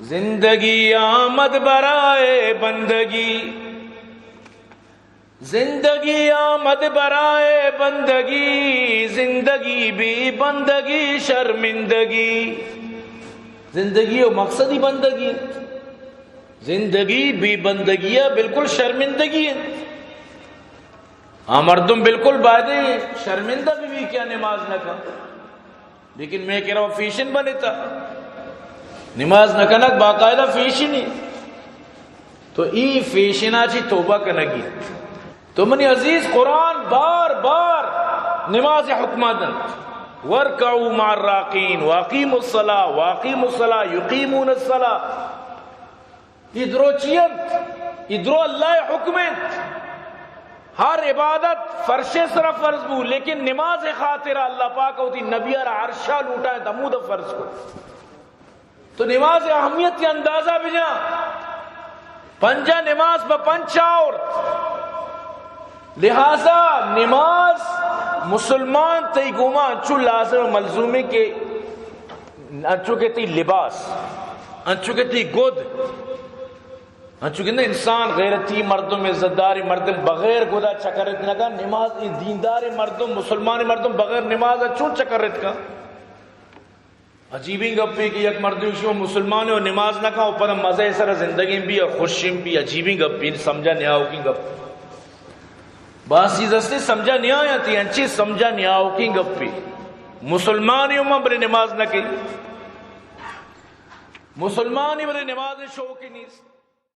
زندگی آمد برائے بندگی، زندگی آمد برائے بندگی، زندگی بھی بندگی شرمندگی۔ زندگی و مقصد ہی بندگی ہے، زندگی بھی بندگی ہے، بالکل شرمندگی ہے۔ مردم بالکل بادے شرمندہ بھی کیا نماز نہ کھا، لیکن میں کہہ رہا ہوں فیشن بنے تھا نماز نہ کنک باقاعدہ فیشن ہی تو ای فیشنا چی توبہ کنگی تو منی عزیز قرآن بار بار نماز حکمہ دن ورکعوا مع الراکعین واقیموا الصلاۃ واقیموا الصلاۃ یقیمون الصلاۃ ادرو چیت ادرو اللہ حکمت ہر عبادت فرش سرا فرض بو لیکن نماز خاطر اللہ پاک ہوتی نبی را عرشہ لوٹا ہے دمود فرض کو تو نماز اہمیت کے اندازہ بجا پنجا نماز بپنچاور لہذا نماز مسلمان تی گوما انچو لازم ملزومی کے انچو کے تی لباس انچو کے تی گود انچو کہ انسان غیرتی مردم عزتداری مردم بغیر گودا چکرت نگا نماز دیندار مردم مسلمان مردم بغیر نماز اچھو چکرت کا عجیبی گپی کہ یک مردم شو مسلمان اور نماز نہ کھاؤ پر مزے سر زندگی بھی اور خوشیم بھی عجیبی گپی سمجھا نہیں آؤ کی گپ باسی دستی سمجھا نہیں آیا تھی انچی سمجھا نہیں آؤ کی گپی مسلمان ہی بڑے نماز نہ کی مسلمان ہی بڑے نماز شو کی نہیں